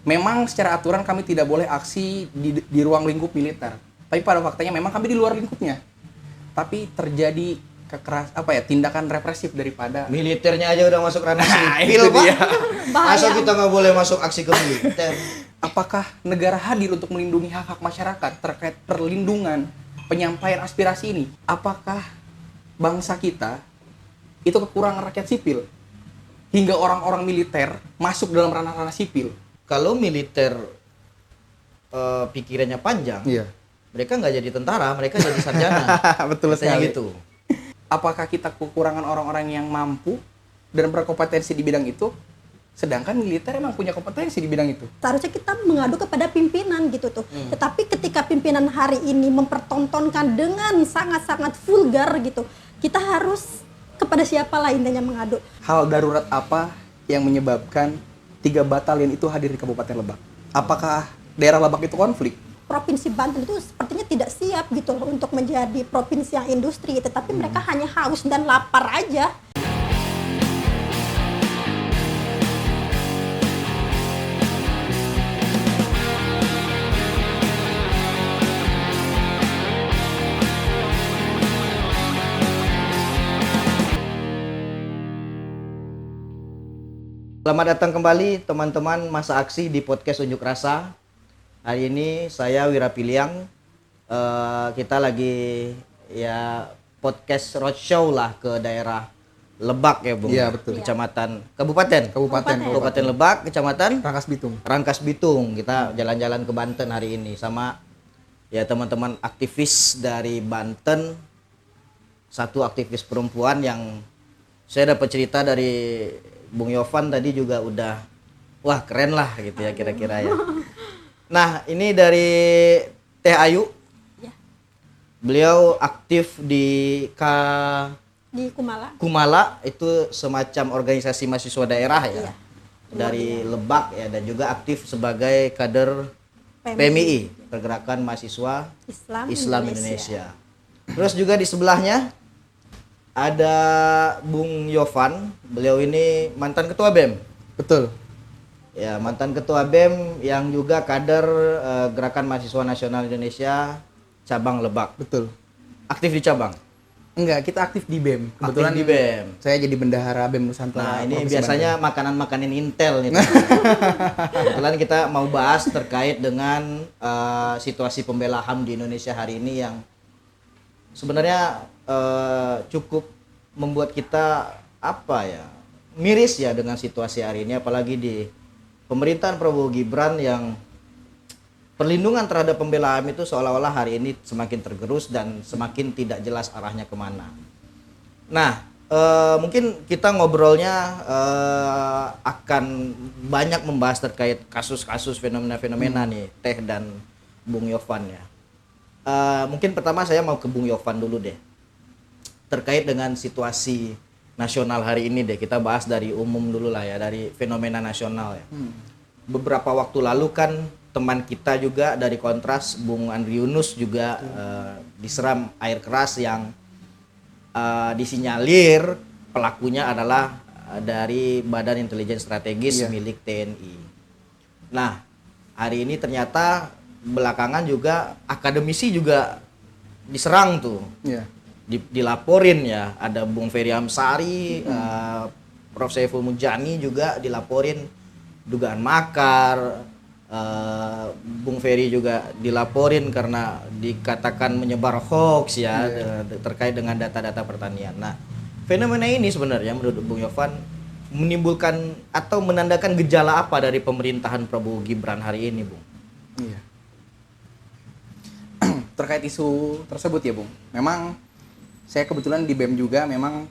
Memang secara aturan kami tidak boleh aksi di ruang lingkup militer. Tapi pada faktanya memang kami di luar lingkupnya. Tapi terjadi tindakan represif daripada Militernya aja udah masuk ranah Nah, sipil, itu Pak. dia. Masa kita nggak boleh masuk aksi ke militer? apakah negara hadir untuk melindungi hak-hak masyarakat terkait perlindungan penyampaian aspirasi ini? Apakah bangsa kita itu kekurangan rakyat sipil hingga orang-orang militer masuk dalam ranah-ranah sipil? Kalau militer pikirannya panjang, Iya. mereka nggak jadi tentara, mereka jadi sarjana. Betul Katanya sekali. gitu. Apakah kita kekurangan orang-orang yang mampu dan berkompetensi di bidang itu? Sedangkan militer emang punya kompetensi di bidang itu. Seharusnya kita mengadu kepada pimpinan gitu tuh. Tetapi ketika pimpinan hari ini mempertontonkan dengan sangat-sangat vulgar gitu, kita harus kepada siapa lah intinya mengadu. Hal darurat apa yang menyebabkan 3 batalion itu hadir di Kabupaten Lebak? Apakah daerah Lebak itu konflik? Provinsi Banten itu sepertinya tidak siap gitu loh untuk menjadi provinsi yang industri, tetapi mereka hanya haus dan lapar aja. Selamat datang kembali teman-teman masa aksi di podcast Unjuk Rasa. Hari ini saya Wira Piliang. Kita lagi ya podcast roadshow lah ke daerah Lebak ya Bung. Iya, betul. Kabupaten Kabupaten. Lebak, Kecamatan Rangkas Bitung. Rangkas Bitung. Kita jalan-jalan ke Banten hari ini sama ya teman-teman aktivis dari Banten. Satu aktivis perempuan yang saya dapat cerita dari Bung Yovan tadi juga udah wah keren lah gitu ya kira-kira ya. Nah ini dari Teh Ayu, Ya. beliau aktif di Di Kumala. Kumala, itu semacam organisasi mahasiswa daerah ya, Iya. dari Lebak ya, dan juga aktif sebagai kader PMI, Pergerakan Mahasiswa Islam Indonesia. Terus juga di sebelahnya ada Bung Yovan, beliau ini mantan ketua BEM. Betul. Ya, mantan ketua BEM yang juga kader Gerakan Mahasiswa Nasional Indonesia cabang Lebak. Betul. Aktif di cabang. Enggak, kita aktif di BEM. Kebetulan di BEM. Saya jadi bendahara BEM Nah, Nusantara. ini Provinsi biasanya Banten. makanan-makanan Intel nih. Kebetulan kita mau bahas terkait dengan situasi pembela HAM di Indonesia hari ini yang sebenarnya cukup membuat kita miris ya dengan situasi hari ini, apalagi di pemerintahan Prabowo Gibran yang perlindungan terhadap pembela HAM itu seolah-olah hari ini semakin tergerus dan semakin tidak jelas arahnya kemana. Nah, mungkin kita ngobrolnya akan banyak membahas terkait kasus-kasus fenomena-fenomena nih Teh dan Bung Yovan ya. Mungkin pertama saya mau ke Bung Yovan dulu deh. Terkait dengan situasi nasional hari ini deh, kita bahas dari umum dulu lah ya, dari fenomena nasional ya. Beberapa waktu lalu kan teman kita juga dari Kontras, Bung Andri Yunus juga diseram air keras yang disinyalir pelakunya adalah dari Badan Intelijen Strategis milik TNI. Nah, hari ini ternyata belakangan juga akademisi juga diserang tuh. Iya. Dilaporin ya, ada Bung Ferry Amsari, Prof. Saiful Mujani juga dilaporin dugaan makar. Bung Ferry juga dilaporin karena dikatakan menyebar hoax ya, terkait dengan data-data pertanian. Nah, fenomena ini sebenarnya menurut Bung Yovan menimbulkan atau menandakan gejala apa dari pemerintahan Prabowo Gibran hari ini, Bung? Iya. Terkait isu tersebut ya, Bung. Memang saya kebetulan di BEM juga memang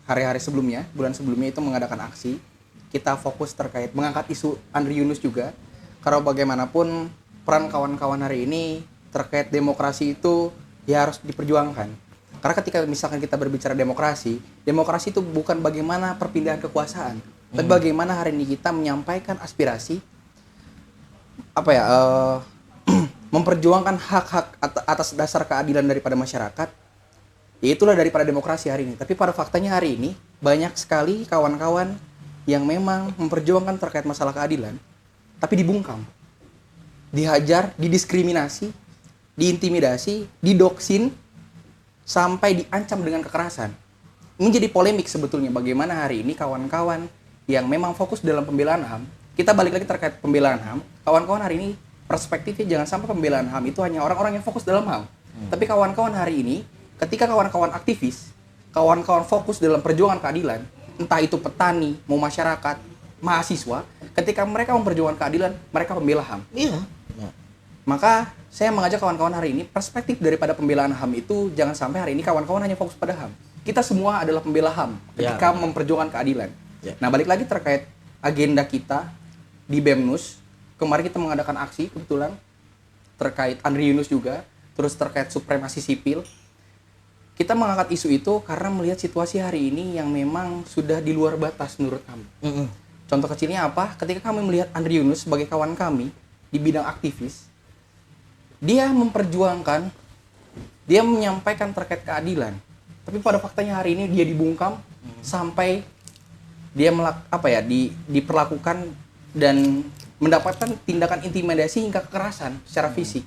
hari-hari sebelumnya, bulan sebelumnya itu mengadakan aksi. Kita fokus terkait mengangkat isu Andri Yunus juga. Karena bagaimanapun peran kawan-kawan hari ini terkait demokrasi itu ya harus diperjuangkan. Karena ketika misalkan kita berbicara demokrasi itu bukan bagaimana perpindahan kekuasaan, tapi bagaimana hari ini kita menyampaikan aspirasi memperjuangkan hak-hak atas dasar keadilan daripada masyarakat. Ya itulah daripada demokrasi hari ini. Tapi pada faktanya hari ini banyak sekali kawan-kawan yang memang memperjuangkan terkait masalah keadilan, tapi dibungkam, dihajar, didiskriminasi, diintimidasi, didoksin, sampai diancam dengan kekerasan. Menjadi polemik sebetulnya bagaimana hari ini kawan-kawan yang memang fokus dalam pembelaan HAM, kita balik lagi terkait pembelaan HAM, kawan-kawan hari ini perspektifnya jangan sampai pembelaan HAM itu hanya orang-orang yang fokus dalam HAM. Tapi kawan-kawan hari ini, ketika kawan-kawan aktivis, kawan-kawan fokus dalam perjuangan keadilan, entah itu petani, mau masyarakat, mahasiswa, ketika mereka memperjuangkan keadilan, mereka pembela HAM. Iya. Maka saya mengajak kawan-kawan hari ini, perspektif daripada pembelaan HAM itu jangan sampai hari ini kawan-kawan hanya fokus pada HAM. Kita semua adalah pembela HAM ketika memperjuangkan keadilan. Ya. Nah, balik lagi terkait agenda kita di BEMNUS, kemarin kita mengadakan aksi kebetulan terkait Andri Yunus juga, terus terkait supremasi sipil. Kita mengangkat isu itu karena melihat situasi hari ini yang memang sudah di luar batas menurut kami. Contoh kecilnya apa? Ketika kami melihat Andri Yunus sebagai kawan kami di bidang aktivis, dia memperjuangkan, dia menyampaikan terkait keadilan. Tapi pada faktanya hari ini dia dibungkam sampai dia diperlakukan dan mendapatkan tindakan intimidasi hingga kekerasan secara fisik.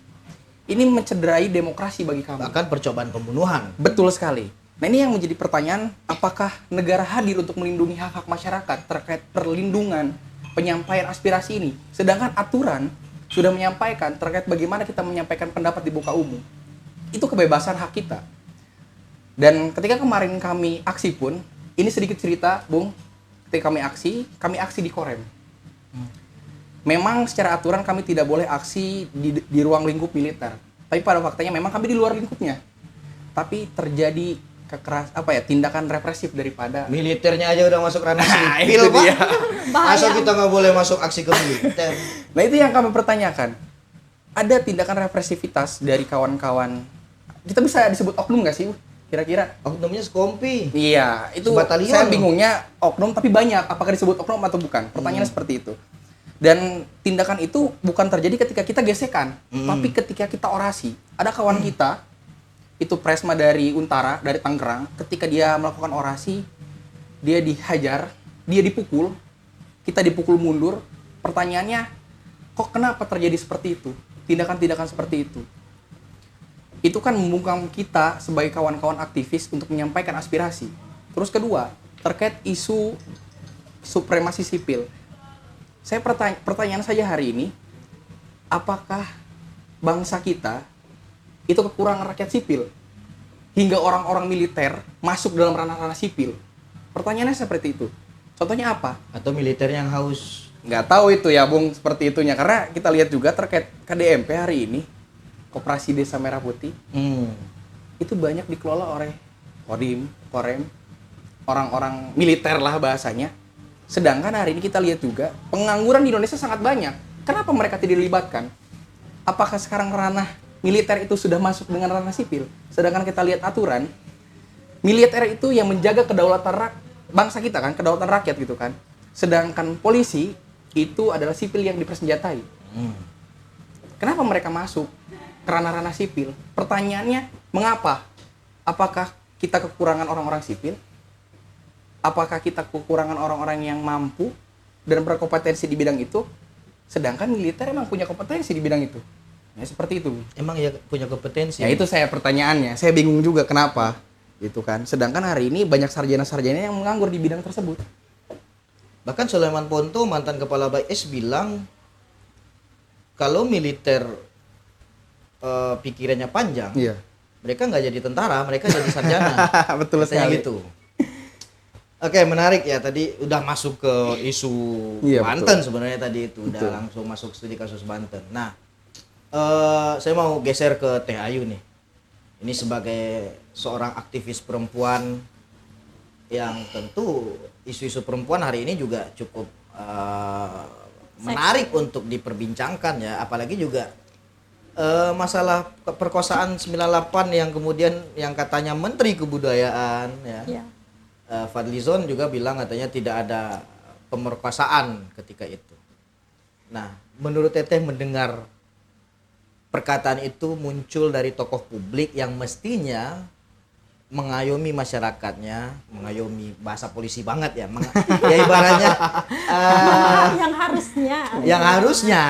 Ini mencederai demokrasi bagi kami. Bahkan percobaan pembunuhan. Betul sekali. Nah, ini yang menjadi pertanyaan, apakah negara hadir untuk melindungi hak-hak masyarakat terkait perlindungan penyampaian aspirasi ini? Sedangkan aturan sudah menyampaikan terkait bagaimana kita menyampaikan pendapat di muka umum. Itu kebebasan hak kita. Dan ketika kemarin kami aksi pun, ini sedikit cerita, Bung. Ketika kami aksi di Korem. Memang secara aturan kami tidak boleh aksi di ruang lingkup militer. Tapi pada faktanya memang kami di luar lingkupnya. Tapi terjadi tindakan represif daripada Militernya aja udah masuk ranah Nah, sipil, itu Pak. dia. Masa kita nggak boleh masuk aksi ke militer? Nah, itu yang kami pertanyakan. Ada tindakan represivitas dari kawan-kawan. Kita bisa disebut oknum nggak sih, kira-kira? Oknumnya sekompi. Iya, itu Sebatalion. saya bingungnya oknum tapi banyak. Apakah disebut oknum atau bukan? Pertanyaannya seperti itu. Dan tindakan itu bukan terjadi ketika kita gesekan, tapi ketika kita orasi. Ada kawan kita, itu Presma dari Untara, dari Tangerang, ketika dia melakukan orasi, dia dihajar, dia dipukul, kita dipukul mundur. Pertanyaannya, kok kenapa terjadi seperti itu? Tindakan-tindakan seperti itu. Itu kan membungkam kita sebagai kawan-kawan aktivis untuk menyampaikan aspirasi. Terus kedua, terkait isu supremasi sipil. Saya pertanyaan saja hari ini, apakah bangsa kita itu kekurangan rakyat sipil hingga orang-orang militer masuk dalam ranah-ranah sipil? Pertanyaannya seperti itu. Contohnya apa? Atau militer yang haus? Nggak tahu itu ya, Bung, seperti itunya. Karena kita lihat juga terkait KDMP hari ini, Koperasi Desa Merah Putih, itu banyak dikelola oleh Kodim, Korem, orang-orang militer lah bahasanya. Sedangkan hari ini kita lihat juga pengangguran di Indonesia sangat banyak. Kenapa mereka tidak dilibatkan? Apakah sekarang ranah militer itu sudah masuk dengan ranah sipil? Sedangkan kita lihat aturan, militer itu yang menjaga kedaulatan bangsa kita kan, kedaulatan rakyat gitu kan. Sedangkan polisi itu adalah sipil yang dipersenjatai. Kenapa mereka masuk ke ranah-ranah sipil? Pertanyaannya, mengapa? Apakah kita kekurangan orang-orang sipil? Apakah kita kekurangan orang-orang yang mampu dan berkompetensi di bidang itu? Sedangkan militer emang punya kompetensi di bidang itu. Ya seperti itu. Emang ya punya kompetensi. Ya itu saya pertanyaannya. Saya bingung juga kenapa. Gitu kan. Sedangkan hari ini banyak sarjana-sarjana yang menganggur di bidang tersebut. Bahkan Sulaiman Ponto, mantan kepala BAIS, bilang kalau militer pikirannya panjang, Iya. mereka nggak jadi tentara, mereka jadi sarjana. Betul Katanya sekali. gitu. Oke, menarik ya. Tadi udah masuk ke isu Iya, Banten sebenarnya tadi itu. Udah Betul. langsung masuk studi kasus Banten. Nah, saya mau geser ke Teh Ayu nih. Ini sebagai seorang aktivis perempuan yang tentu isu-isu perempuan hari ini juga cukup menarik untuk diperbincangkan ya. Apalagi juga masalah perkosaan 98 yang kemudian yang katanya Menteri Kebudayaan ya. Iya. Fadlizon juga bilang katanya tidak ada pemerkosaan ketika itu. Nah, menurut Teteh mendengar perkataan itu muncul dari tokoh publik yang mestinya mengayomi masyarakatnya, mengayomi bahasa polisi banget ya, ya ibaratnya yang harusnya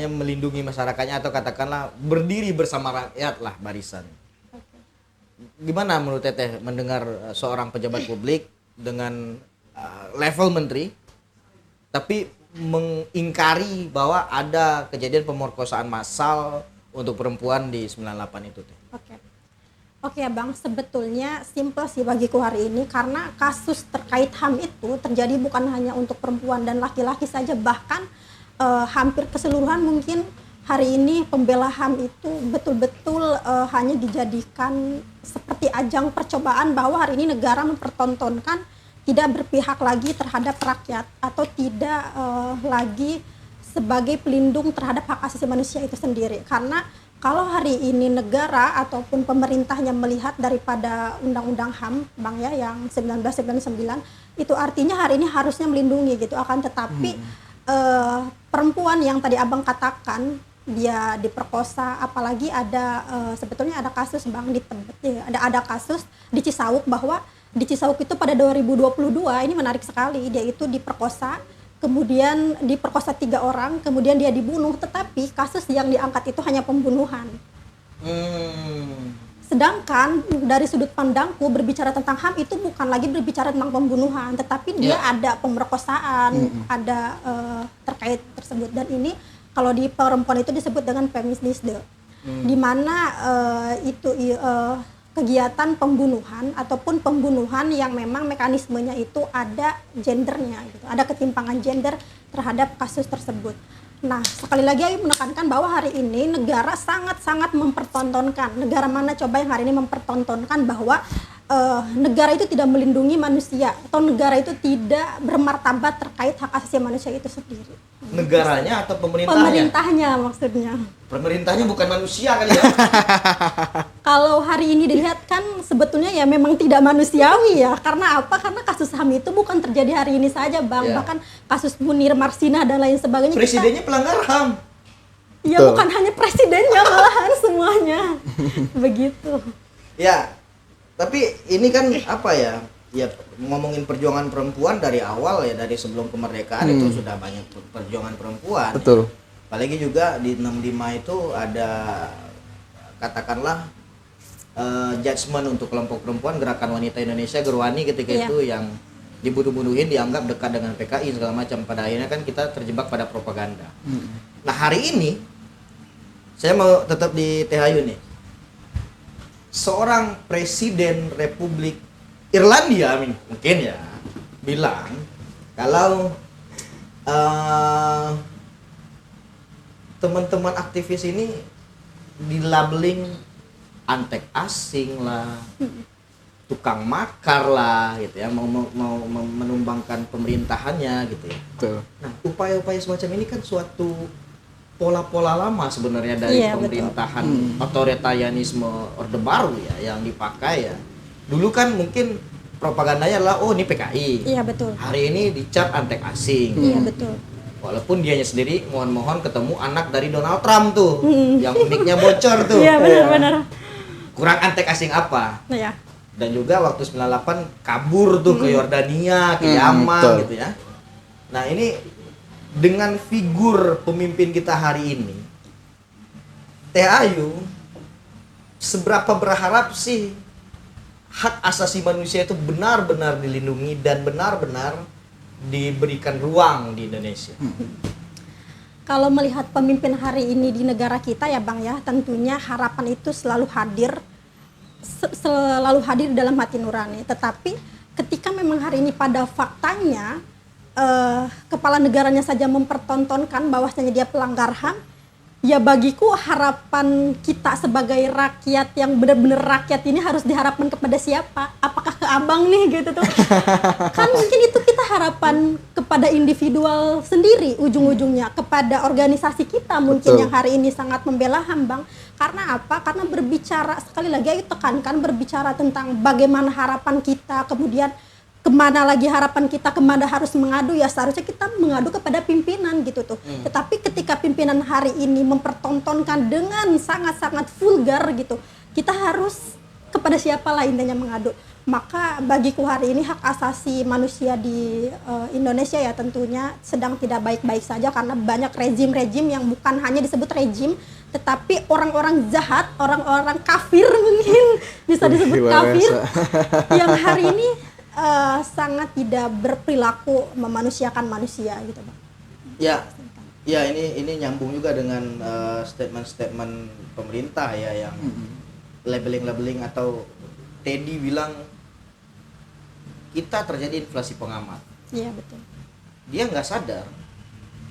melindungi masyarakatnya atau katakanlah berdiri bersama rakyat lah barisan. Gimana menurut Teteh mendengar seorang pejabat publik dengan level menteri tapi mengingkari bahwa ada kejadian pemerkosaan massal untuk perempuan di 98 itu Teh? Oke ya Bang, sebetulnya simpel sih bagiku hari ini karena kasus terkait HAM itu terjadi bukan hanya untuk perempuan dan laki-laki saja, bahkan hampir keseluruhan mungkin hari ini pembela HAM itu betul-betul hanya dijadikan seperti ajang percobaan bahwa hari ini negara mempertontonkan tidak berpihak lagi terhadap rakyat atau tidak lagi sebagai pelindung terhadap hak asasi manusia itu sendiri. Karena kalau hari ini negara ataupun pemerintahnya melihat daripada Undang-Undang HAM Bang ya yang 1999 itu artinya hari ini harusnya melindungi gitu, akan tetapi perempuan yang tadi Abang katakan dia diperkosa, apalagi ada sebetulnya ada kasus Bang di Tebet ya, ada kasus di Cisauk bahwa di Cisauk itu pada 2022 ini menarik sekali, dia itu diperkosa, kemudian diperkosa 3 orang, kemudian dia dibunuh, tetapi kasus yang diangkat itu hanya pembunuhan. Sedangkan dari sudut pandangku berbicara tentang HAM itu bukan lagi berbicara tentang pembunuhan, tetapi dia ada pemerkosaan, ada terkait tersebut. Dan ini kalau di perempuan itu disebut dengan feminisme, di mana kegiatan pembunuhan ataupun pembunuhan yang memang mekanismenya itu ada gendernya gitu, ada ketimpangan gender terhadap kasus tersebut. Nah, sekali lagi Ayu menekankan bahwa hari ini negara sangat-sangat mempertontonkan. Negara mana coba yang hari ini mempertontonkan bahwa negara itu tidak melindungi manusia atau negara itu tidak bermartabat terkait hak asasi manusia itu sendiri. Negaranya atau pemerintahnya? Pemerintahnya maksudnya. Pemerintahnya bukan manusia kali ya? Kalau hari ini dilihat kan sebetulnya ya memang tidak manusiawi ya. Karena apa? Karena kasus HAM itu bukan terjadi hari ini saja Bang. Bahkan kasus Munir, Marsina dan lain sebagainya. Presidennya pelanggar HAM. Ya bukan hanya presidennya malahan semuanya. Begitu. Ya, tapi ini kan apa ya? Ya ngomongin perjuangan perempuan dari awal ya, dari sebelum kemerdekaan itu sudah banyak perjuangan perempuan. Betul. Apalagi juga di 65 itu ada katakanlah judgement untuk kelompok perempuan, Gerakan Wanita Indonesia Gerwani ketika itu yang dibunuh-bunuhin, dianggap dekat dengan PKI segala macam. Pada akhirnya kan kita terjebak pada propaganda. Nah hari ini saya mau tetap di THU nih. Seorang presiden Republik Irlandia mungkin ya bilang kalau teman-teman aktivis ini dilabeling antek asing lah, tukang makar lah gitu ya, mau menumbangkan pemerintahannya gitu ya. Betul. Nah, upaya-upaya semacam ini kan suatu pola-pola lama sebenarnya dari pemerintahan otoritarianisme Orde Baru ya yang dipakai ya. Dulu kan mungkin propagandanya adalah oh ini PKI. Iya betul. Hari ini dicap antek asing. Iya betul. Walaupun dianya sendiri mohon-mohon ketemu anak dari Donald Trump tuh yang mic-nya bocor tuh. Iya benar-benar. Kurang antek asing apa? Iya. Dan juga waktu 98 kabur tuh ke Yordania, ke Yaman gitu ya. Nah, ini dengan figur pemimpin kita hari ini, THU seberapa berharap sih hak asasi manusia itu benar-benar dilindungi dan benar-benar diberikan ruang di Indonesia? Kalau melihat pemimpin hari ini di negara kita ya Bang ya, tentunya harapan itu selalu hadir dalam hati nurani. Tetapi ketika memang hari ini pada faktanya kepala negaranya saja mempertontonkan bahwasanya dia pelanggar HAM, ya bagiku harapan kita sebagai rakyat yang benar-benar rakyat ini harus diharapkan kepada siapa? Apakah ke Abang nih gitu tuh? Kan mungkin itu kita harapan kepada individual sendiri ujung-ujungnya, kepada organisasi kita mungkin yang hari ini sangat membela HAM Bang. Karena apa? Karena berbicara, sekali lagi ayo tekankan, berbicara tentang bagaimana harapan kita, kemudian kemana lagi harapan kita, kemana harus mengadu, ya seharusnya kita mengadu kepada pimpinan gitu tuh. Tetapi ketika pimpinan hari ini mempertontonkan dengan sangat-sangat vulgar gitu, kita harus kepada siapa lah intinya mengadu. Maka bagiku hari ini hak asasi manusia di Indonesia ya tentunya sedang tidak baik-baik saja, karena banyak rezim-rezim yang bukan hanya disebut rezim, tetapi orang-orang jahat, orang-orang kafir mungkin bisa disebut Luar kafir biasa. yang hari ini sangat tidak berperilaku memanusiakan manusia gitu, Bang. Ya, ini nyambung juga dengan statement-statement pemerintah ya yang labeling atau Teddy bilang kita terjadi inflasi pengamat. Iya, betul. Dia nggak sadar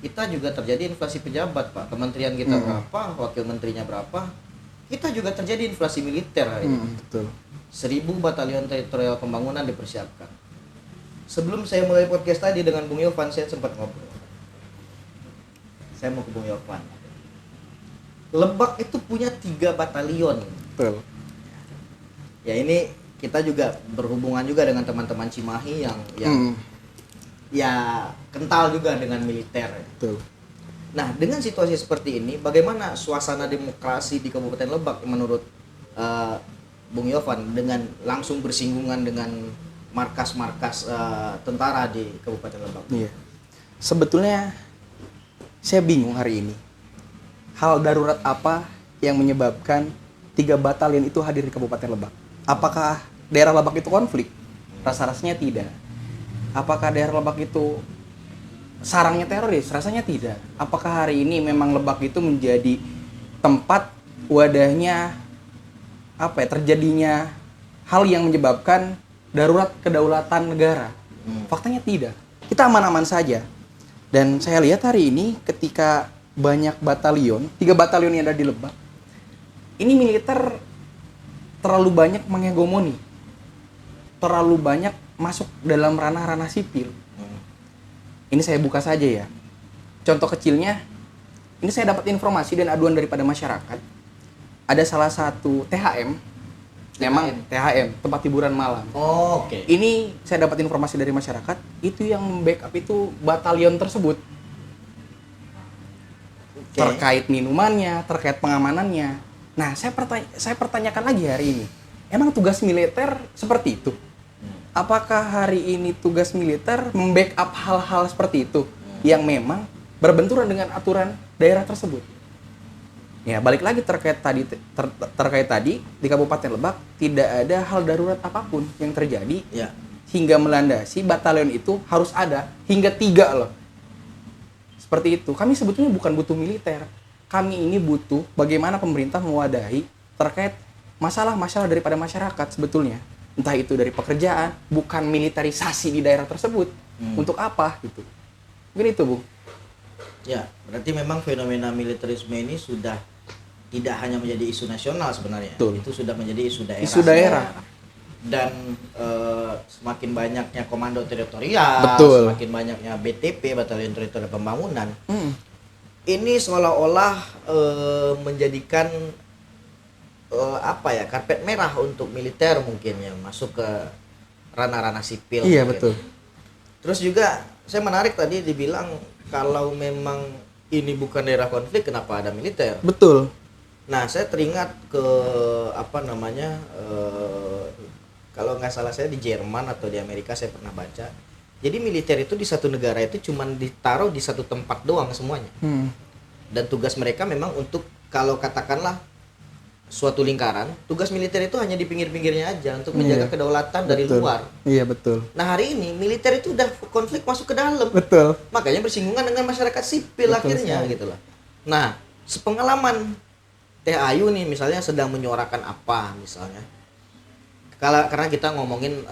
kita juga terjadi inflasi pejabat, Pak. Kementerian kita berapa, wakil menterinya berapa. Kita juga terjadi inflasi militer hari ini. Betul. 1000 batalion teritorial pembangunan dipersiapkan. Sebelum saya mulai podcast tadi dengan Bung Yovan, saya sempat ngobrol. Saya mau ke Bung Yovan. Lebak itu punya 3 batalion. Betul. Ya ini kita juga berhubungan juga dengan teman-teman Cimahi yang ya kental juga dengan militer. Betul. Nah, dengan situasi seperti ini, bagaimana suasana demokrasi di Kabupaten Lebak menurut Bung Yovan dengan langsung bersinggungan dengan markas-markas tentara di Kabupaten Lebak? Iya. Sebetulnya saya bingung hari ini. Hal darurat apa yang menyebabkan 3 batalion itu hadir di Kabupaten Lebak? Apakah daerah Lebak itu konflik? Rasa-rasanya tidak. Apakah daerah Lebak itu sarangnya teroris? Rasanya tidak. Apakah hari ini memang Lebak itu menjadi tempat wadahnya terjadinya hal yang menyebabkan darurat kedaulatan negara? Faktanya tidak. Kita aman-aman saja. Dan saya lihat hari ini ketika banyak batalion, 3 batalion yang ada di Lebak, ini militer terlalu banyak menghegemoni, terlalu banyak masuk dalam ranah-ranah sipil. Ini saya buka saja ya. Contoh kecilnya, ini saya dapat informasi dan aduan daripada masyarakat. Ada salah satu THM, memang THM, tempat hiburan malam. Oh, oke. Ini saya dapat informasi dari masyarakat, itu yang backup itu batalion tersebut. Terkait minumannya, terkait pengamanannya. Nah, saya pertanyakan lagi hari ini. Emang tugas militer seperti itu? Apakah hari ini tugas militer membackup hal-hal seperti itu yang memang berbenturan dengan aturan daerah tersebut? Ya, balik lagi terkait tadi di Kabupaten Lebak tidak ada hal darurat apapun yang terjadi hingga melandasi batalion itu harus ada hingga 3 loh. Seperti itu. Kami sebetulnya bukan butuh militer. Kami ini butuh bagaimana pemerintah mewadahi terkait masalah-masalah daripada masyarakat sebetulnya. Entah itu dari pekerjaan, bukan militerisasi di daerah tersebut. Untuk apa gitu. Mungkin itu, Bung. Ya, berarti memang fenomena militerisme ini sudah tidak hanya menjadi isu nasional sebenarnya. Betul. Itu sudah menjadi isu daerah. Isu daerah. Dan semakin banyaknya komando teritorial, Betul. semakin banyaknya BTP, Batalion Teritorial Pembangunan. Ini seolah-olah menjadikan karpet merah untuk militer mungkin ya masuk ke ranah-ranah sipil. Iya, mungkin. betul. Terus juga saya menarik tadi dibilang kalau memang ini bukan daerah konflik, kenapa ada militer? Betul. Nah, saya teringat ke kalau nggak salah saya di Jerman atau di Amerika saya pernah baca. Jadi militer itu di satu negara itu cuma ditaruh di satu tempat doang semuanya. Dan tugas mereka memang untuk kalau katakanlah suatu lingkaran, tugas militer itu hanya di pinggir-pinggirnya aja untuk menjaga kedaulatan dari luar. Iya, betul. Nah, hari ini militer itu udah konflik masuk ke dalam. Betul. Makanya bersinggungan dengan masyarakat sipil akhirnya gitu loh. Nah, sepengalaman Teh Ayu nih misalnya sedang menyuarakan apa misalnya. Karena kita ngomongin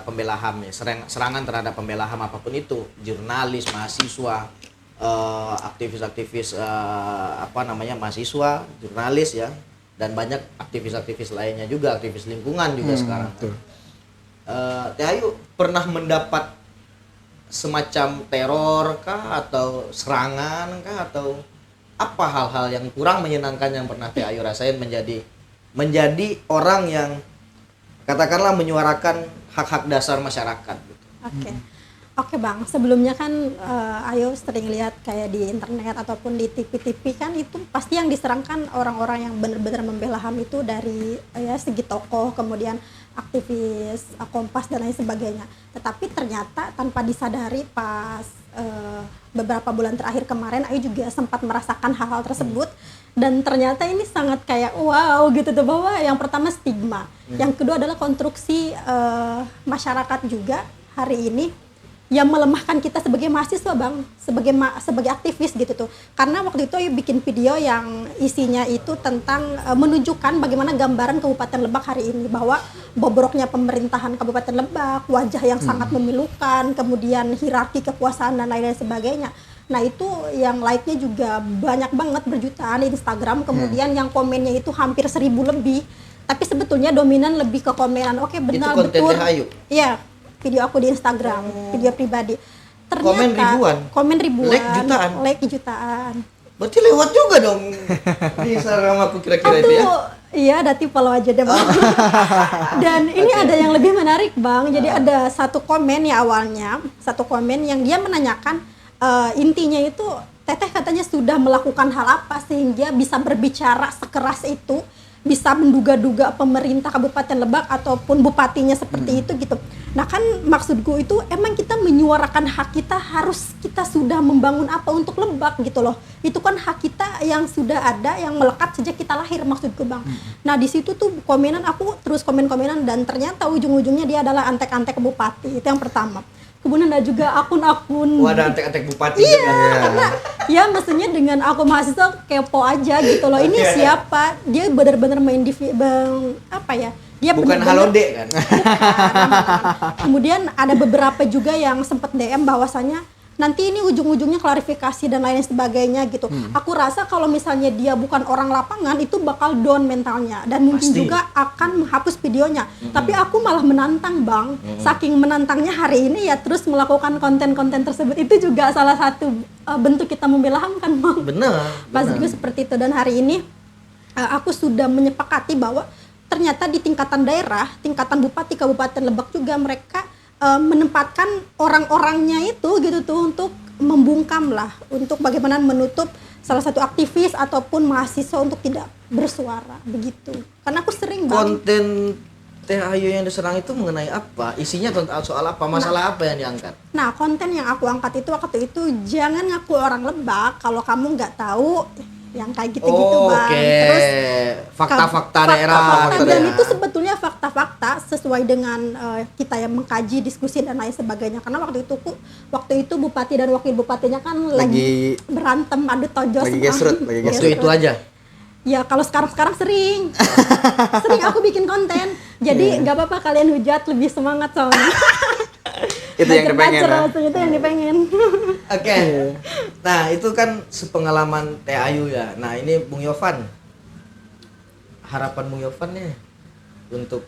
pembela HAM ya, serangan terhadap pembela HAM apapun itu, jurnalis, mahasiswa, aktivis-aktivis mahasiswa, jurnalis ya. Dan banyak aktivis-aktivis lainnya juga, aktivis lingkungan juga sekarang. Teh Ayu pernah mendapat semacam teror kah atau serangan kah atau apa hal-hal yang kurang menyenangkan yang pernah Teh Ayu rasain menjadi orang yang katakanlah menyuarakan hak-hak dasar masyarakat gitu. Oke Bang, sebelumnya kan Ayo sering lihat kayak di internet ataupun di TV-TV kan itu pasti yang diserangkan orang-orang yang benar-benar membela HAM itu dari ya segi tokoh, kemudian aktivis Kompas dan lain sebagainya. Tetapi ternyata tanpa disadari pas beberapa bulan terakhir kemarin Ayo juga sempat merasakan hal-hal tersebut dan ternyata ini sangat kayak wow gitu tuh, bahwa yang pertama stigma, yang kedua adalah konstruksi masyarakat juga hari ini yang melemahkan kita sebagai mahasiswa Bang, sebagai aktivis gitu tuh. Karena waktu itu Ayu bikin video yang isinya itu tentang menunjukkan bagaimana gambaran Kabupaten Lebak hari ini, bahwa bobroknya pemerintahan Kabupaten Lebak, wajah yang sangat memilukan, kemudian hierarki kekuasaan dan lain-lain sebagainya. Nah itu yang like-nya juga banyak banget, berjutaan di Instagram, kemudian yang komennya itu hampir 1.000 lebih. Tapi sebetulnya dominan lebih ke komenan. Oke benar, Itu betul. kontennya Ayu? Iya, video aku di Instagram, video pribadi. Ternyata Komen ribuan? Komen ribuan. Like jutaan? Like jutaan. Berarti lewat juga dong di Instagram aku kira-kira itu ya. Iya, dati follow aja deh Bang. Dan ini ada yang lebih menarik Bang. Jadi ada satu komen ya awalnya, satu komen yang dia menanyakan intinya itu Teteh katanya sudah melakukan hal apa sehingga bisa berbicara sekeras itu, bisa menduga-duga pemerintah Kabupaten Lebak ataupun bupatinya seperti itu gitu. Nah kan maksudku itu emang kita menyuarakan hak kita, harus kita sudah membangun apa untuk Lebak gitu loh. Itu kan hak kita yang sudah ada, yang melekat sejak kita lahir maksudku Bang. Nah di situ tuh komenan, aku terus komen-komenan dan ternyata ujung-ujungnya dia adalah antek-antek bupati, itu yang pertama. Kemudian ada juga akun-akun. Ada antek-antek bupati. Iya, karena ya maksudnya dengan aku mahasiswa kepo aja gitu loh. Ini siapa? Dia benar-benar apa ya? Dia Bukan benar-benar- Halode kan? Kemudian ada beberapa juga yang sempat DM bahwasanya nanti ini ujung-ujungnya klarifikasi dan lain sebagainya gitu. Aku rasa kalau misalnya dia bukan orang lapangan itu bakal down mentalnya dan mungkin Pasti. juga akan menghapus videonya. Tapi aku malah menantang Bang. Saking menantangnya hari ini ya terus melakukan konten-konten tersebut. Itu juga salah satu bentuk kita membela HAM kan Bang. Bener. Maksudku seperti itu. Dan hari ini aku sudah menyepakati bahwa ternyata di tingkatan daerah, tingkatan bupati Kabupaten Lebak juga mereka menempatkan orang-orangnya itu gitu tuh untuk membungkam lah, untuk bagaimana menutup salah satu aktivis ataupun mahasiswa untuk tidak bersuara begitu. Karena aku sering Bang. Konten Teh Ayu yang diserang itu mengenai apa? Isinya tentang soal apa? Masalah apa yang diangkat? Nah, konten yang aku angkat itu waktu itu jangan ngaku orang Lebak kalau kamu nggak tahu yang kayak gitu-gitu Bang. Oke. Terus Fakta-fakta daerah. fakta, dan daerah. itu sebetulnya fakta-fakta sesuai dengan kita yang mengkaji, diskusi dan lain sebagainya. Karena waktu itu bupati dan wakil bupatinya kan lagi berantem, adu tojos. lagi gesrut. Waktu itu aja. Ya kalau sekarang sering aku bikin konten. Jadi nggak apa-apa kalian hujat, lebih semangat soalnya. Itu yang dipengen ya? Itu yang dipengen. Oke. Nah, itu kan sepengalaman Teh Ayu ya. Nah, ini Bung Yovan. Harapan Bung Yovan nih untuk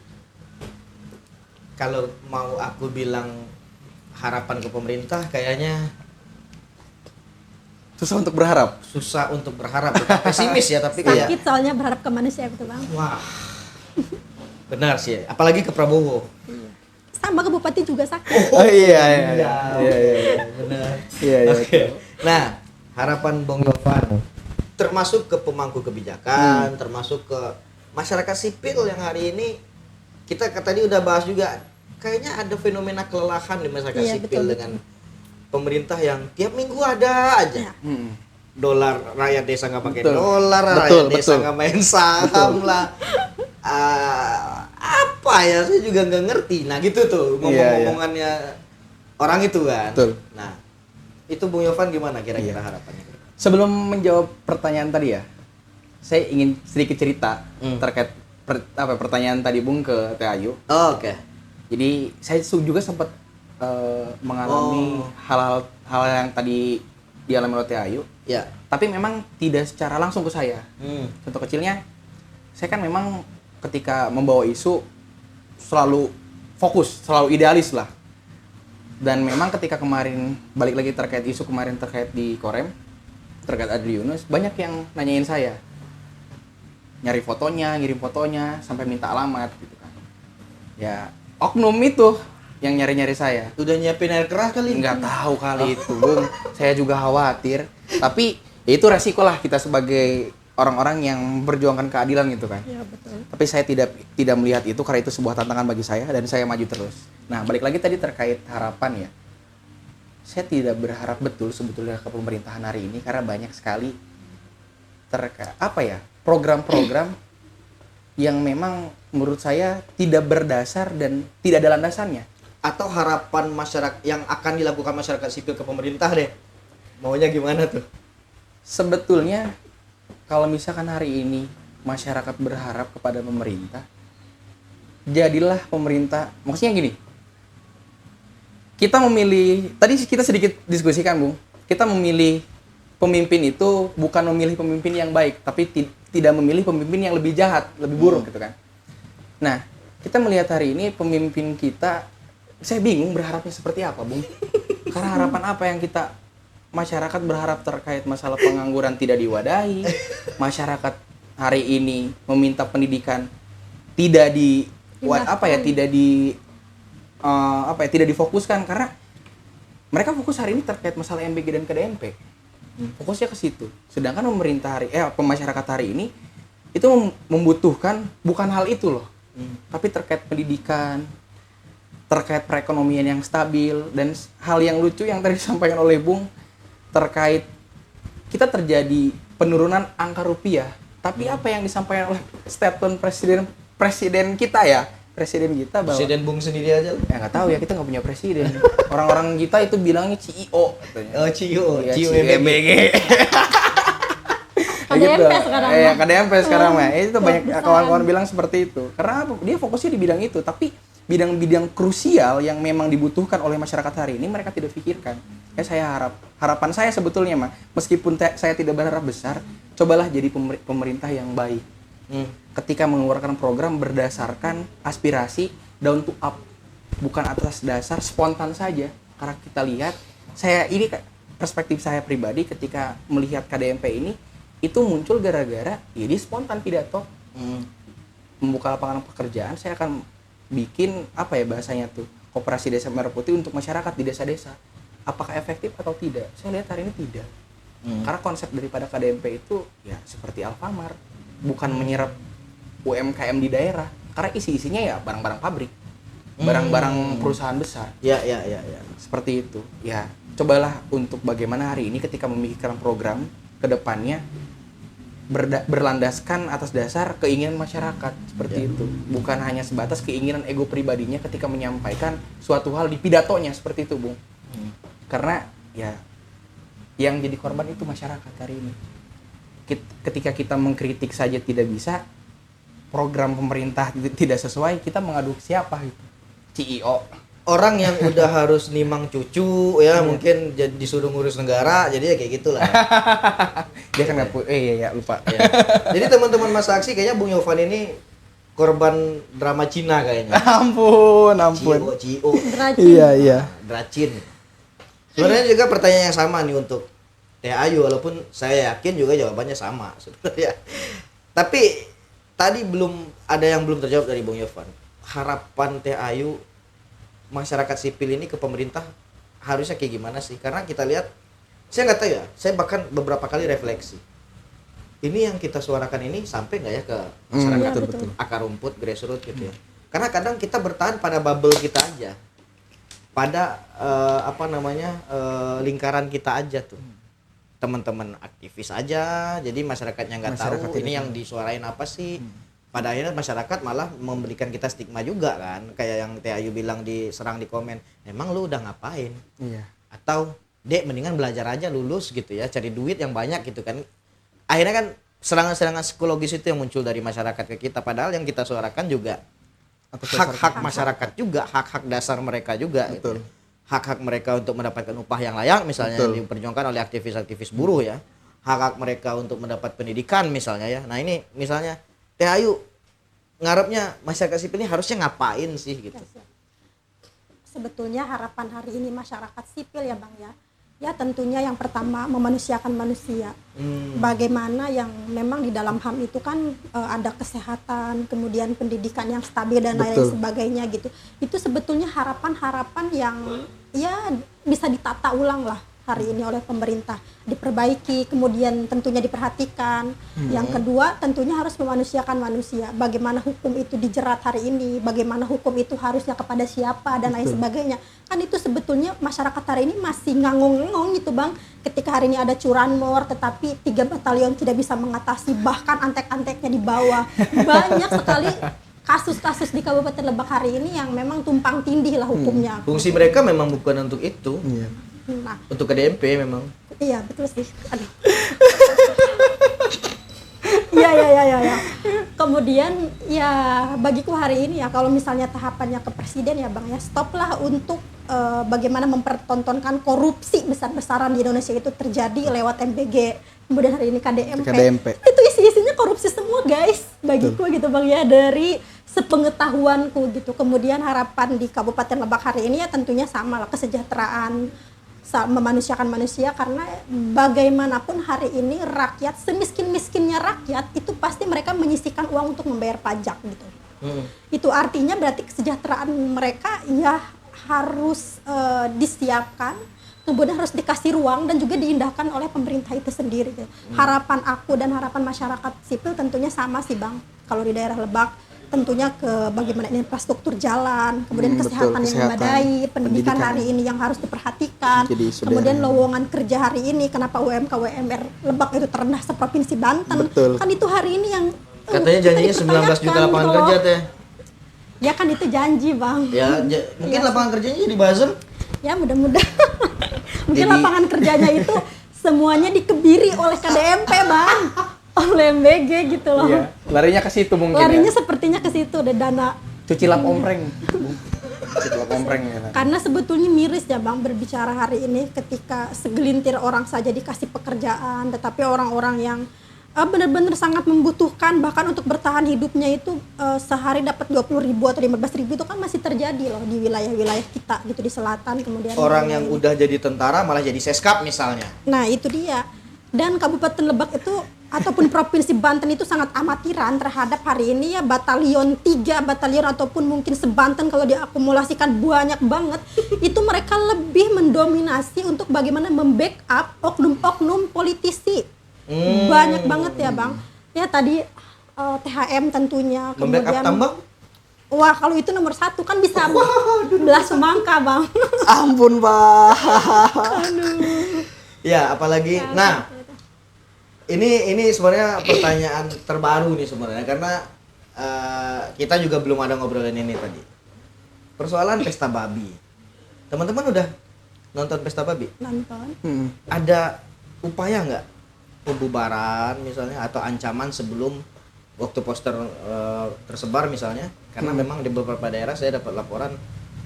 kalau mau aku bilang harapan ke pemerintah kayaknya Susah untuk berharap. susah untuk berharap. Pesimis ya, tapi kayak Sakit soalnya berharap ke manusia gitu Bang. wah. Benar sih, apalagi ke Prabowo. Sama ke bupati juga sakit. Oh iya. Benar. Iya. Oke. Nah, harapan Bung Yovan termasuk ke pemangku kebijakan, termasuk ke masyarakat sipil yang hari ini kita tadi udah bahas juga, kayaknya ada fenomena kelelahan di masyarakat Iya, sipil betul, dengan pemerintah yang tiap minggu ada aja. Ya. Dolar, rakyat desa nggak pakai Betul. dolar, Betul, rakyat desa betul. nggak main saham lah. Apa ya, saya juga nggak ngerti. Nah gitu tuh ngomong-ngomongannya orang itu kan. Betul. Nah itu Bung Yovan gimana kira-kira harapannya? Sebelum menjawab pertanyaan tadi ya, saya ingin sedikit cerita terkait pertanyaan tadi Bung ke Teh Ayu. Oh, oke. Jadi saya juga sempat mengalami hal-hal yang tadi dialami oleh Teh Ayu. Ya. Tapi memang tidak secara langsung ke saya. Contoh kecilnya, saya kan memang ketika membawa isu selalu fokus, selalu idealis lah. Dan memang ketika kemarin balik lagi terkait isu kemarin terkait di Korem, terkait Adri Yunus, banyak yang nanyain saya, nyari fotonya, ngirim fotonya, sampai minta alamat gitu kan. Ya oknum itu yang nyari-nyari saya. Udah nyiapin air keras kali? Nggak tahu kali itu, Bung. Saya juga khawatir. Tapi ya itu resiko lah kita sebagai orang-orang yang memperjuangkan keadilan gitu kan. Iya, betul. Tapi saya tidak melihat itu karena itu sebuah tantangan bagi saya dan saya maju terus. Nah, balik lagi tadi terkait harapan ya. Saya tidak berharap betul sebetulnya ke pemerintahan hari ini karena banyak sekali program-program yang memang menurut saya tidak berdasar dan tidak ada landasannya. Atau harapan masyarakat yang akan dilakukan masyarakat sipil ke pemerintah deh, maunya gimana tuh? Sebetulnya kalau misalkan hari ini masyarakat berharap kepada pemerintah, jadilah pemerintah, maksudnya gini, kita memilih, tadi kita sedikit diskusikan Bung, kita memilih pemimpin itu bukan memilih pemimpin yang baik, tapi tidak memilih pemimpin yang lebih jahat, lebih buruk gitu kan. Nah, kita melihat hari ini pemimpin kita, saya bingung berharapnya seperti apa Bung. Karena harapan apa yang masyarakat berharap terkait masalah pengangguran tidak diwadahi, masyarakat hari ini meminta pendidikan tidak tidak difokuskan karena mereka fokus hari ini terkait masalah MBG dan KDMP. Fokusnya ke situ. Sedangkan masyarakat hari ini itu membutuhkan bukan hal itu loh. Tapi terkait pendidikan, terkait perekonomian yang stabil dan hal yang lucu yang tadi disampaikan oleh Bung terkait kita terjadi penurunan angka rupiah. Tapi apa yang disampaikan oleh statement presiden kita bahwa Presiden Bung sendiri aja. ya nggak tahu ya, kita nggak punya presiden. Orang-orang kita itu bilangnya CEO katanya. Oh, CEO MBG. KDMP sekarang. KDMP sekarang mah. Itu banyak kawan-kawan bilang seperti itu. Karena apa? Dia fokusnya di bidang itu, tapi bidang-bidang krusial yang memang dibutuhkan oleh masyarakat hari ini mereka tidak pikirkan. Harapan saya sebetulnya mah, meskipun saya tidak berharap besar, cobalah jadi pemerintah yang baik. Ketika mengeluarkan program berdasarkan aspirasi down to up, bukan atas dasar spontan saja. Karena kita lihat, perspektif saya pribadi ketika melihat KDMP ini itu muncul gara-gara ya dia spontan pidato. Membuka lapangan pekerjaan, saya akan bikin bahasanya tuh, koperasi desa merah putih untuk masyarakat di desa-desa. Apakah efektif atau tidak? Saya lihat hari ini tidak. Karena konsep daripada KDMP itu ya seperti Alfamart, bukan menyerap UMKM di daerah. Karena isi-isinya ya barang-barang pabrik, barang-barang perusahaan besar. Ya. Seperti itu. Ya, cobalah untuk bagaimana hari ini ketika memikirkan program ke depannya berlandaskan atas dasar keinginan masyarakat seperti itu, bukan hanya sebatas keinginan ego pribadinya ketika menyampaikan suatu hal di pidatonya seperti itu, Bung. Karena ya yang jadi korban itu masyarakat hari ini. Ketika kita mengkritik saja tidak bisa, program pemerintah tidak sesuai, kita mengadu siapa gitu? CEO. Orang yang udah harus nimang cucu ya mungkin jadi disuruh ngurus negara, jadi ya kayak gitulah. Dia kan lupa. Ya. Jadi teman-teman Mas Aksi kayaknya Bung Yovan ini korban drama Cina kayaknya. Ampun. Cio. Iya. Dracin. Sebenarnya juga pertanyaan yang sama nih untuk Teh Ayu, walaupun saya yakin juga jawabannya sama sebenarnya. Tapi tadi ada yang belum terjawab dari Bung Yovan. Harapan Teh Ayu masyarakat sipil ini ke pemerintah harusnya kayak gimana sih? Karena kita lihat, saya nggak tahu ya, saya bahkan beberapa kali refleksi. Ini yang kita suarakan ini sampai nggak ya ke masyarakat betul. Akar rumput, grassroots gitu ya. Karena kadang kita bertahan pada bubble kita aja, pada lingkaran kita aja tuh. Teman-teman aktivis aja, jadi masyarakatnya nggak tahu ini yang disuarain apa sih. Pada akhirnya masyarakat malah memberikan kita stigma juga kan, kayak yang Teh Ayu bilang diserang di komen, emang lu udah ngapain? Iya. Atau dek mendingan belajar aja lulus gitu ya, cari duit yang banyak gitu kan. Akhirnya kan serangan-serangan psikologis itu yang muncul dari masyarakat ke kita, padahal yang kita suarakan juga hak-hak masyarakat juga, hak-hak dasar mereka juga. Betul. Gitu. Hak-hak mereka untuk mendapatkan upah yang layak misalnya yang diperjuangkan oleh aktivis-aktivis buruh ya. Hak-hak mereka untuk mendapat pendidikan misalnya ya. Nah ini misalnya Teh Ayu ngarepnya masyarakat sipil ini harusnya ngapain sih gitu? Sebetulnya harapan hari ini masyarakat sipil ya Bang ya, Ya tentunya yang pertama memanusiakan manusia. Bagaimana yang memang di dalam HAM itu kan ada kesehatan, kemudian pendidikan yang stabil dan lain-lain sebagainya gitu. Itu sebetulnya harapan-harapan yang ya bisa ditata ulang lah hari ini oleh pemerintah, diperbaiki, kemudian tentunya diperhatikan. Yang kedua tentunya harus memanusiakan manusia. Bagaimana hukum itu dijerat hari ini, bagaimana hukum itu harusnya kepada siapa dan lain sebagainya. Kan itu sebetulnya masyarakat hari ini masih ngangong-ngangong gitu Bang. Ketika hari ini ada curanmor, tetapi 3 batalion tidak bisa mengatasi, bahkan antek-anteknya di bawah. Banyak sekali kasus-kasus di Kabupaten Lebak hari ini yang memang tumpang tindih lah hukumnya. Fungsi mereka memang bukan untuk itu. Nah, Untuk KDMP memang. iya betul sih. Aduh. Iya. Kemudian ya bagiku hari ini ya kalau misalnya tahapannya ke presiden ya Bang ya, stoplah untuk bagaimana mempertontonkan korupsi besar-besaran di Indonesia itu terjadi lewat MBG. Kemudian hari ini KDMP. Itu isi-isinya korupsi semua guys. Bagiku gitu Bang ya, dari sepengetahuanku gitu. Kemudian harapan di Kabupaten Lebak hari ini ya tentunya sama lah, kesejahteraan, memanusiakan manusia, karena bagaimanapun hari ini rakyat, semiskin-miskinnya rakyat itu pasti mereka menyisihkan uang untuk membayar pajak gitu. Itu artinya berarti kesejahteraan mereka ya harus disiapkan, kemudian harus dikasih ruang dan juga diindahkan oleh pemerintah itu sendiri gitu. Harapan aku dan harapan masyarakat sipil tentunya sama sih Bang. Kalau di daerah Lebak tentunya ke bagaimana infrastruktur jalan, kemudian kesehatan yang memadai, pendidikan hari ini yang harus diperhatikan, kemudian lowongan kerja hari ini, kenapa UMK UMR Lebak itu terendah seprovinsi Banten, kan itu hari ini yang katanya janjinya 19 juta lapangan kerja teh. Ya kan itu janji Bang. Ya, mungkin lapangan kerjanya jadi buzzer. Ya mudah-mudahan. Mungkin lapangan kerjanya itu semuanya dikebiri oleh KDMP Bang. Oleh MBG gitu loh. Iya, larinya ke situ mungkin. Larinya ya. sepertinya ke situ, ada dana. Cuci lap ompreng. Cuci lap ompreng ya. Karena sebetulnya miris ya Bang berbicara hari ini ketika segelintir orang saja dikasih pekerjaan, tetapi orang-orang yang benar-benar sangat membutuhkan bahkan untuk bertahan hidupnya itu sehari dapat 20.000 atau 15.000 itu kan masih terjadi loh di wilayah-wilayah kita gitu di selatan. Kemudian orang yang udah jadi tentara malah jadi seskap misalnya. Nah itu dia. Dan Kabupaten Lebak itu ataupun Provinsi Banten itu sangat amatiran terhadap hari ini ya batalion 3 batalion ataupun mungkin sebanten kalau diakumulasikan banyak banget. Itu mereka lebih mendominasi untuk bagaimana membackup oknum-oknum politisi. Banyak banget ya Bang. Ya tadi THM tentunya. Membackup tambang? Wah kalau itu nomor 1 kan bisa belas semangka Bang. Ampun Pak. Ya apalagi, nah ini sebenarnya pertanyaan terbaru nih sebenarnya karena kita juga belum ada ngobrolin ini tadi. Persoalan pesta babi. Teman-teman udah nonton pesta babi? Nonton. Ada upaya nggak pembubaran misalnya atau ancaman sebelum waktu poster tersebar misalnya? Karena memang di beberapa daerah saya dapat laporan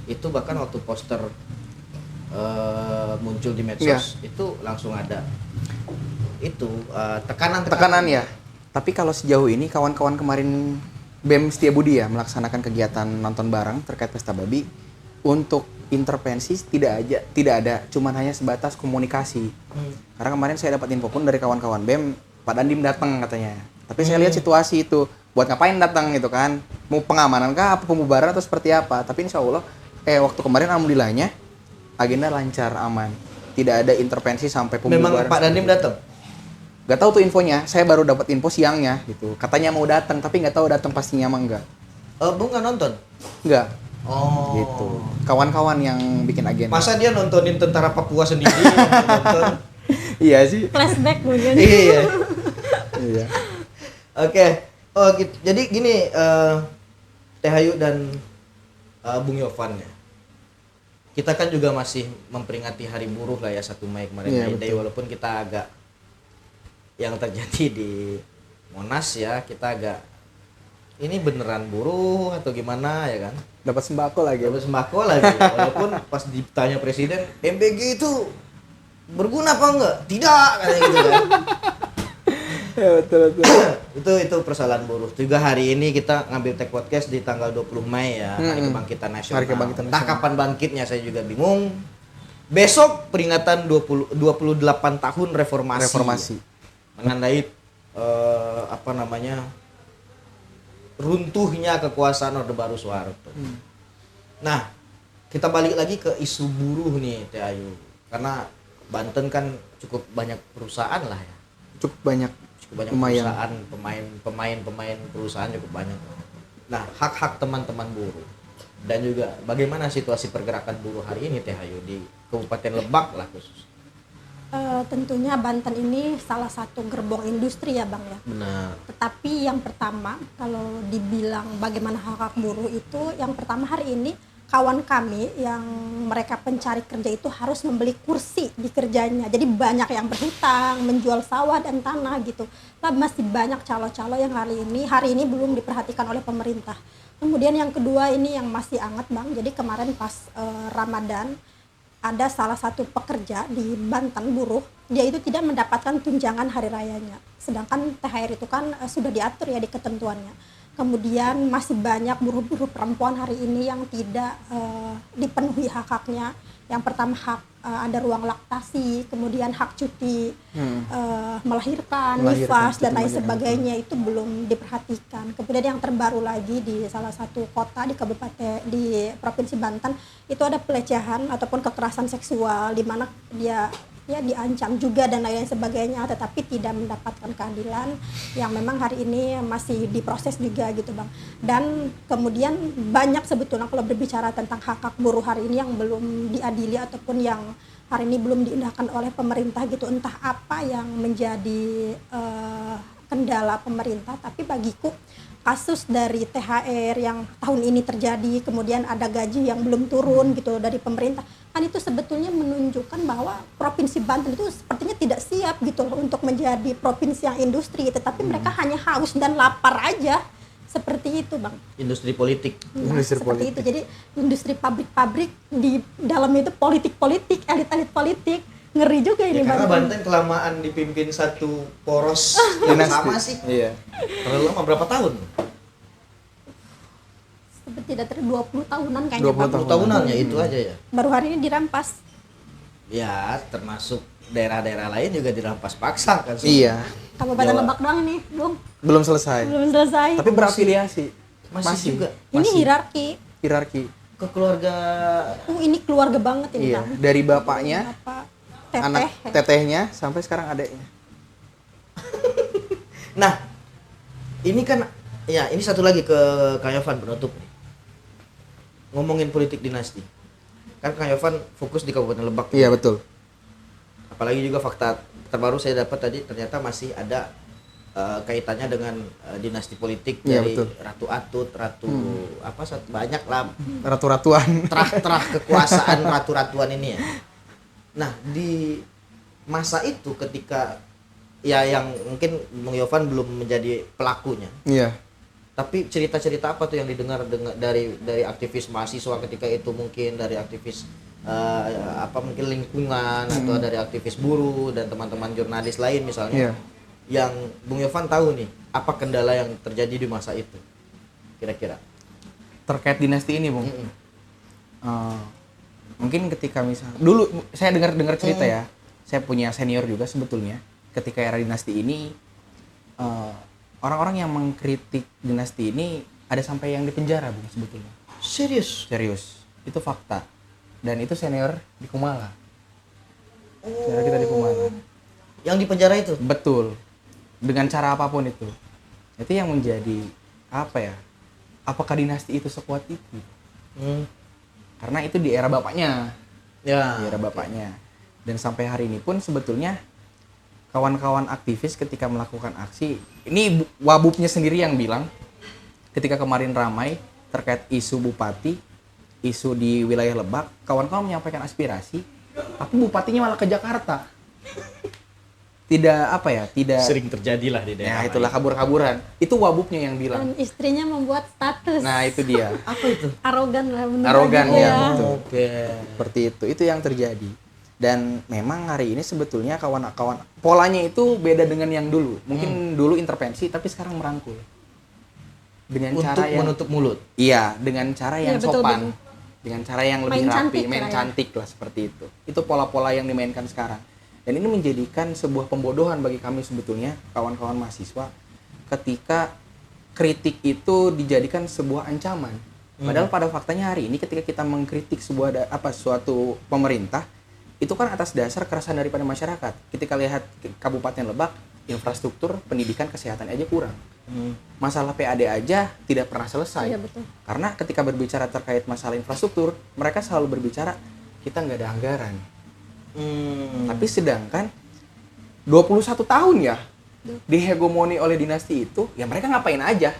itu bahkan waktu poster muncul di medsos itu langsung ada itu tekanan ya. Tapi kalau sejauh ini kawan-kawan kemarin BEM Setiabudi ya melaksanakan kegiatan nonton bareng terkait pesta babi, untuk intervensi tidak ada, cuman hanya sebatas komunikasi. Karena kemarin saya dapat info pun dari kawan-kawan BEM, Pak Dandim datang katanya. Tapi saya lihat situasi itu buat ngapain datang gitu kan? Mau pengamanan kah, apa pembubaran atau seperti apa? Tapi insya Allah waktu kemarin alhamdulillahnya agenda lancar, aman. Tidak ada intervensi sampai pembubaran. Memang Pak Dandim datang? Gak tahu tuh infonya, saya baru dapat info siangnya gitu. Katanya mau datang, tapi nggak tahu datang pastinya mah enggak. Bung nggak nonton? Enggak. Oh. Gitu. Kawan-kawan yang bikin agenda. Masa dia nontonin tentara Papua sendiri? Nonton? Iya sih. Flashback mungkin. Iya. Iya. Oke. Oh, gitu. Jadi gini, Teh Ayu dan Bung Yovan ya. Kita kan juga masih memperingati Hari Buruh lah ya 1 Mei kemarin. Iya, May Day, walaupun kita agak yang terjadi di Monas ya, kita agak ini beneran buruh atau gimana ya kan? Dapat sembako lagi. Dapat sembako lagi. Walaupun pas ditanya presiden, MBG itu berguna apa enggak? Tidak, kayak gitu kan. Ya betul. itu persoalan buruh. Juga hari ini kita ngambil Tech Podcast di tanggal 20 Mei ya, Hari Kebangkitan Nasional. Hari Kebangkitan Entah Nasional. kapan bangkitnya saya juga bingung. Besok peringatan 28 tahun reformasi. Menandai runtuhnya kekuasaan Orde Baru Soeharto. Nah, kita balik lagi ke isu buruh nih, Teh Ayu. Karena Banten kan cukup banyak perusahaan lah ya. Cukup banyak lumayan. Perusahaan, pemain perusahaan cukup banyak. Nah, hak-hak teman-teman buruh dan juga bagaimana situasi pergerakan buruh hari ini, Teh Ayu, di Kabupaten Lebak lah khusus. Tentunya Banten ini salah satu gerbong industri ya Bang ya. Benar. Tetapi yang pertama kalau dibilang bagaimana hak-hak buruh itu, yang pertama hari ini kawan kami yang mereka pencari kerja itu harus membeli kursi di kerjanya. Jadi banyak yang berhutang, menjual sawah dan tanah gitu. Lah masih banyak calo-calo yang hari ini belum diperhatikan oleh pemerintah. Kemudian yang kedua ini yang masih hangat Bang. Jadi kemarin pas Ramadan ada salah satu pekerja di Banten buruh, dia itu tidak mendapatkan tunjangan hari rayanya. Sedangkan THR itu kan sudah diatur ya di ketentuannya. Kemudian masih banyak buruh-buruh perempuan hari ini yang tidak dipenuhi hak-haknya. Yang pertama hak ada ruang laktasi, kemudian hak cuti melahirkan, nifas dan lain sebagainya itu belum diperhatikan. Kemudian yang terbaru lagi di salah satu kota di kabupaten di Provinsi Banten itu ada pelecehan ataupun kekerasan seksual di mana dia ya diancam juga dan lain sebagainya, tetapi tidak mendapatkan keadilan yang memang hari ini masih diproses juga gitu Bang. Dan kemudian banyak sebetulnya kalau berbicara tentang hak-hak buruh hari ini yang belum diadili ataupun yang hari ini belum diindahkan oleh pemerintah gitu, entah apa yang menjadi kendala pemerintah. Tapi bagiku kasus dari THR yang tahun ini terjadi, kemudian ada gaji yang belum turun gitu dari pemerintah, kan itu sebetulnya menunjukkan bahwa Provinsi Banten itu sepertinya tidak siap gitu loh untuk menjadi provinsi yang industri, tetapi mereka hanya haus dan lapar aja, seperti itu Bang. Industri politik. Nah, seperti itu. Jadi industri pabrik-pabrik, di dalam itu politik-politik, elit-elit politik. Ngeri juga ini ya, karena Bang. Banten kelamaan dipimpin satu poros yang sama sih. Iya. Terlalu lama, berapa tahun? Tidak ter 20 tahunan kayaknya 20 Bang. 20 tahunan ya itu aja ya. Baru hari ini dirampas. Ya, termasuk daerah-daerah lain juga dirampas paksa kan. Iya. Kabupaten Jawa. Lebak doang nih, Bung. Belum selesai. Belum selesai. Tapi berafiliasi. Masih juga. Ini masih. hierarki. Ke keluarga. Ini keluarga banget ini Iya. Bang. Dari bapaknya, Bapak, teteh. anak tetehnya sampai sekarang adeknya. Nah, ini kan ya ini satu lagi ke Kang Yovan penutup nih. Ngomongin politik dinasti. Kan Kang Yovan fokus di Kabupaten Lebak. Iya, betul. Apalagi juga fakta terbaru saya dapat tadi ternyata masih ada kaitannya dengan dinasti politik Iya, dari betul. Ratu Atut, banyak lah Ratu-ratuan. terah kekuasaan ratu-ratuan ini ya. Nah, di masa itu ketika ya yang mungkin Bung Yovan belum menjadi pelakunya. Iya. Tapi cerita-cerita apa tuh yang didengar dari aktivis mahasiswa ketika itu, mungkin dari aktivis mungkin lingkungan atau dari aktivis buruh dan teman-teman jurnalis lain misalnya. Iya. Yang Bung Yovan tahu nih, apa kendala yang terjadi di masa itu kira-kira? Terkait dinasti ini, Bung. Mungkin ketika dulu saya dengar cerita ya. Saya punya senior juga sebetulnya. Ketika era dinasti ini orang-orang yang mengkritik dinasti ini ada sampai yang dipenjara, Bung, sebetulnya. Serius. Itu fakta. Dan itu senior di Kumala. Senior kita di Kumala. Yang di penjara itu? Betul. Dengan cara apapun itu. Itu yang menjadi apa ya? Apakah dinasti itu sekuat itu? Karena itu di era bapaknya. Ya. Di era bapaknya. Dan sampai hari ini pun sebetulnya kawan-kawan aktivis ketika melakukan aksi, ini Wabubnya sendiri yang bilang ketika kemarin ramai terkait isu bupati, isu di wilayah Lebak, kawan-kawan menyampaikan aspirasi, tapi bupatinya malah ke Jakarta. Tidak Sering terjadi lah di daerah. Ya itulah kabur-kaburan. Itu Wabubnya yang bilang. Dan istrinya membuat status. Nah itu dia. Apa itu? Arogan lah bener Arogan gitu ya. ya. Betul. Oke. Seperti itu yang terjadi. Dan memang hari ini sebetulnya kawan-kawan polanya itu beda dengan yang dulu. Mungkin dulu intervensi tapi sekarang merangkul. Dengan Untuk cara yang menutup mulut. Iya, dengan cara yang Iya, betul, sopan. betul. dengan cara yang lebih Main rapi, cantik main lah ya. cantik lah seperti itu. Itu pola-pola yang dimainkan sekarang. Dan ini menjadikan sebuah pembodohan bagi kami sebetulnya, kawan-kawan mahasiswa, ketika kritik itu dijadikan sebuah ancaman. Padahal pada faktanya hari ini ketika kita mengkritik suatu pemerintah, itu kan atas dasar keresahan daripada masyarakat. Ketika lihat Kabupaten Lebak, infrastruktur pendidikan kesehatan aja kurang. Masalah PAD aja tidak pernah selesai. Iya, betul. Karena ketika berbicara terkait masalah infrastruktur, mereka selalu berbicara kita nggak ada anggaran. Tapi sedangkan 21 tahun ya dihegemoni oleh dinasti itu, ya mereka ngapain aja?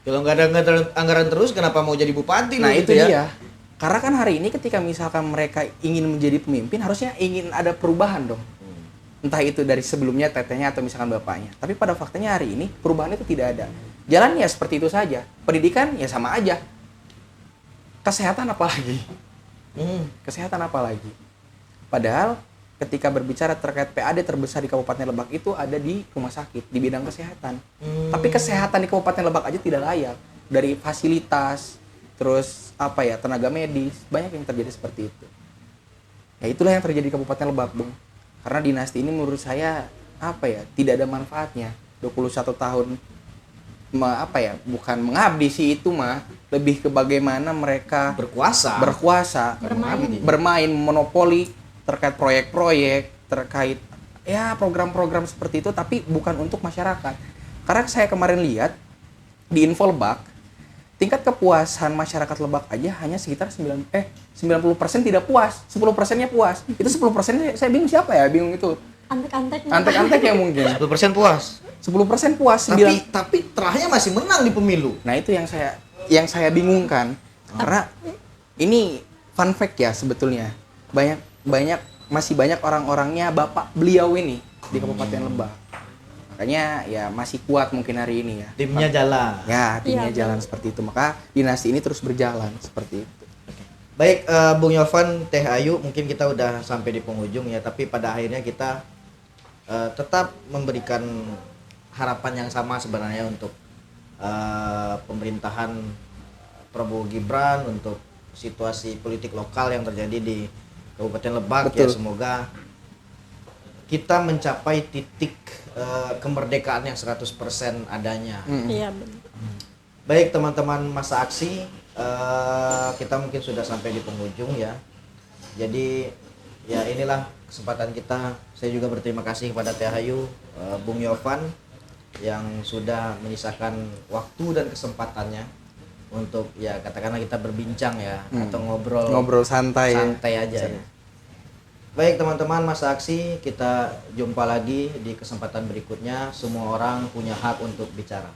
Kalau nggak ada anggaran terus, kenapa mau jadi bupati? Nah lu itu gitu ya? dia. Karena kan hari ini ketika misalkan mereka ingin menjadi pemimpin, harusnya ingin ada perubahan dong. Entah itu dari sebelumnya tetehnya atau misalkan bapaknya. Tapi pada faktanya hari ini perubahan itu tidak ada. Jalan ya seperti itu saja. Pendidikan ya sama aja. Kesehatan apalagi? Kesehatan apalagi? Padahal ketika berbicara terkait PAD terbesar di Kabupaten Lebak itu ada di rumah sakit, di bidang kesehatan. Tapi kesehatan di Kabupaten Lebak aja tidak layak. Dari fasilitas, terus tenaga medis, banyak yang terjadi seperti itu. Ya itulah yang terjadi di Kabupaten Lebak, Bung. Karena dinasti ini menurut saya tidak ada manfaatnya. 21 tahun bukan mengabdi sih itu mah, lebih ke bagaimana mereka Berkuasa. bermain monopoli terkait proyek-proyek, terkait ya program-program seperti itu, tapi bukan untuk masyarakat. Karena saya kemarin lihat di Info Lebak, tingkat kepuasan masyarakat Lebak aja hanya sekitar 90% tidak puas, 10%-nya puas. Itu 10%-nya saya bingung siapa ya? Bingung itu. Antek-anteknya. Antek-anteknya mungkin. 10% puas. 10% puas, Tapi terakhnya masih menang di pemilu. Nah, itu yang saya bingungkan. Karena ini fun fact ya sebetulnya. Masih banyak orang-orangnya bapak beliau ini di Kabupaten Lebak. Makanya ya masih kuat mungkin hari ini ya. Timnya jalan. Ya, timnya Iya, jalan seperti itu. Maka dinasti ini terus berjalan seperti itu. Baik, Bung Yovan, Teh Ayu, mungkin kita udah sampai di penghujung ya. Tapi pada akhirnya kita tetap memberikan harapan yang sama sebenarnya untuk pemerintahan Prabowo Gibran, untuk situasi politik lokal yang terjadi di Kabupaten Lebak. Betul. Ya, semoga kita mencapai titik kemerdekaan yang 100% adanya. Iya, benar. Baik teman-teman masa aksi, kita mungkin sudah sampai di penghujung ya. Jadi ya inilah kesempatan kita. Saya juga berterima kasih kepada Teh Ayu, Bung Yovan yang sudah menyisakan waktu dan kesempatannya untuk ya katakanlah kita berbincang ya, atau ngobrol santai aja ya. Baik teman-teman masa aksi, kita jumpa lagi di kesempatan berikutnya. Semua orang punya hak untuk bicara.